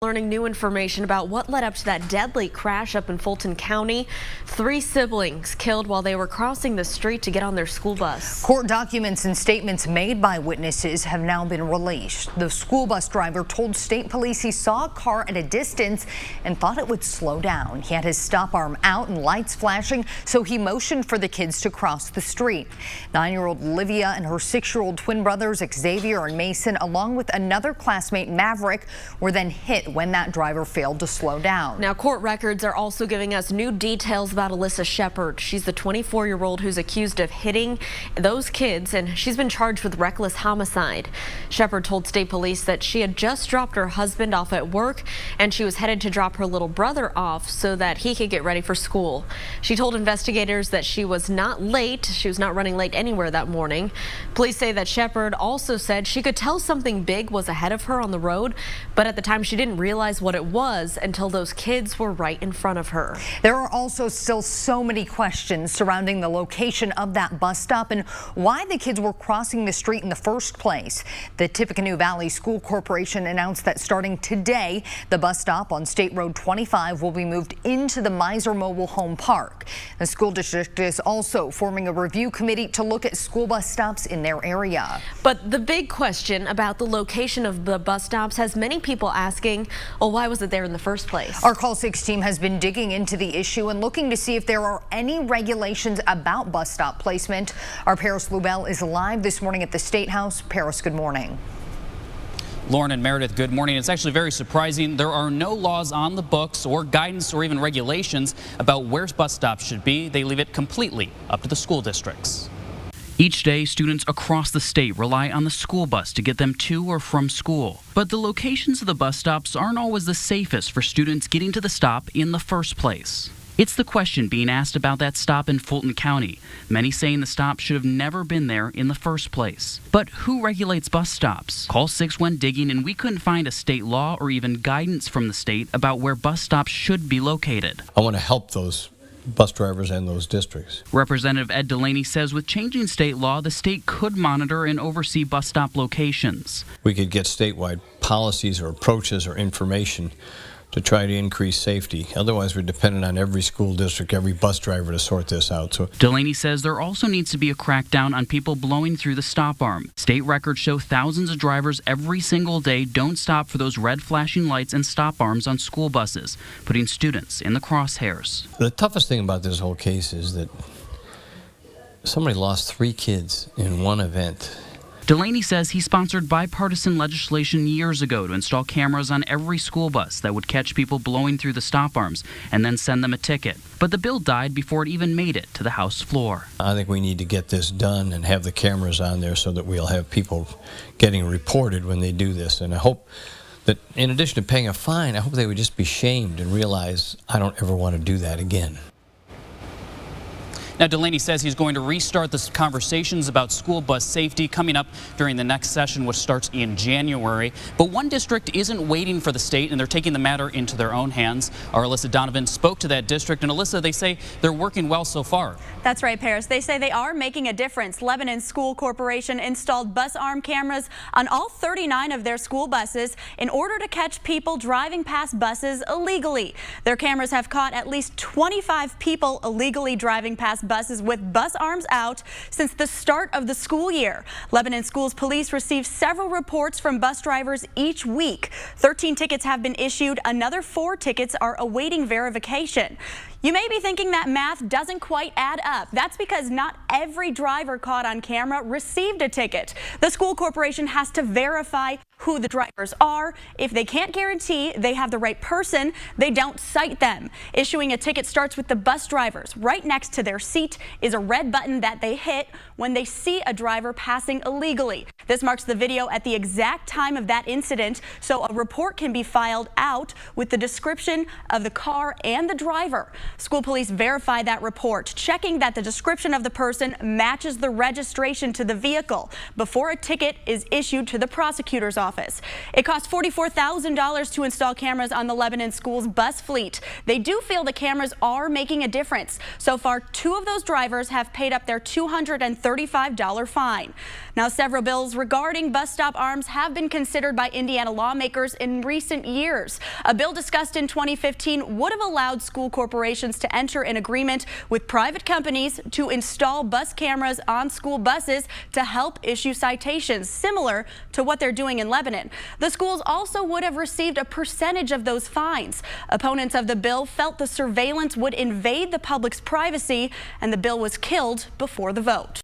Learning new information about what led up to that deadly crash up in Fulton County. 3 siblings killed while they were crossing the street to get on their school bus. Court documents and statements made by witnesses have now been released. The school bus driver told state police he saw a car at a distance and thought it would slow down. He had his stop arm out and lights flashing, so he motioned for the kids to cross the street. 9-year-old Olivia and her 6-year-old twin brothers Xavier and Mason, along with another classmate Maverick, were then hit when that driver failed to slow down. Now, court records are also giving us new details about Alyssa Shepard. She's the 24-year-old who's accused of hitting those kids, and she's been charged with reckless homicide. Shepard told state police that she had just dropped her husband off at work, and she was headed to drop her little brother off so that he could get ready for school. She told investigators that she was not late. She was not running late anywhere that morning. Police say that Shepard also said she could tell something big was ahead of her on the road, but at the time she didn't realize what it was until those kids were right in front of her. There are also still so many questions surrounding the location of that bus stop and why the kids were crossing the street in the first place. The Tippecanoe Valley School Corporation announced that starting today, the bus stop on State Road 25 will be moved into the Miser Mobile Home Park. The school district is also forming a review committee to look at school bus stops in their area. But the big question about the location of the bus stops has many people asking, well, why was it there in the first place? Our Call 6 team has been digging into the issue and looking to see if there are any regulations about bus stop placement. Our Paris Lubell is live this morning at the State House. Paris, good morning. Lauren and Meredith, good morning. It's actually very surprising. There are no laws on the books or guidance or even regulations about where bus stops should be. They leave it completely up to the school districts. Each day, students across the state rely on the school bus to get them to or from school. But the locations of the bus stops aren't always the safest for students getting to the stop in the first place. It's the question being asked about that stop in Fulton County. Many saying the stop should have never been there in the first place. But who regulates bus stops? Call 6 went digging and we couldn't find a state law or even guidance from the state about where bus stops should be located. I want to help those bus drivers and those districts. Representative Ed Delaney says with changing state law, the state could monitor and oversee bus stop locations. We could get statewide policies or approaches or information to try to increase safety. Otherwise, we're dependent on every school district, every bus driver to sort this out. So Delaney says there also needs to be a crackdown on people blowing through the stop arm. State records show thousands of drivers every single day don't stop for those red flashing lights and stop arms on school buses, putting students in the crosshairs. The toughest thing about this whole case is that somebody lost 3 kids in one event. Delaney says he sponsored bipartisan legislation years ago to install cameras on every school bus that would catch people blowing through the stop arms and then send them a ticket. But the bill died before it even made it to the House floor. I think we need to get this done and have the cameras on there so that we'll have people getting reported when they do this. And I hope that in addition to paying a fine, I hope they would just be shamed and realize I don't ever want to do that again. Now, Delaney says he's going to restart the conversations about school bus safety coming up during the next session, which starts in January. But one district isn't waiting for the state, and they're taking the matter into their own hands. Our Alyssa Donovan spoke to that district, and Alyssa, they say they're working well so far. That's right, Paris. They say they are making a difference. Lebanon School Corporation installed bus arm cameras on all 39 of their school buses in order to catch people driving past buses illegally. Their cameras have caught at least 25 people illegally driving past buses with bus arms out since the start of the school year. Lebanon Schools Police receive several reports from bus drivers each week. 13 tickets have been issued. Another 4 tickets are awaiting verification. You may be thinking that math doesn't quite add up. That's because not every driver caught on camera received a ticket. The school corporation has to verify who the drivers are. If they can't guarantee they have the right person, they don't cite them. Issuing a ticket starts with the bus drivers. Right next to their seat is a red button that they hit when they see a driver passing illegally. This marks the video at the exact time of that incident, so a report can be filed out with the description of the car and the driver. School police verify that report, checking that the description of the person matches the registration to the vehicle before a ticket is issued to the prosecutor's office. It costs $44,000 to install cameras on the Lebanon Schools bus fleet. They do feel the cameras are making a difference. So far, 2 of those drivers have paid up their $235 fine. Now, several bills regarding bus stop arms have been considered by Indiana lawmakers in recent years. A bill discussed in 2015 would have allowed school corporations to enter an agreement with private companies to install bus cameras on school buses to help issue citations, similar to what they're doing in Lebanon. The schools also would have received a percentage of those fines. Opponents of the bill felt the surveillance would invade the public's privacy, and the bill was killed before the vote.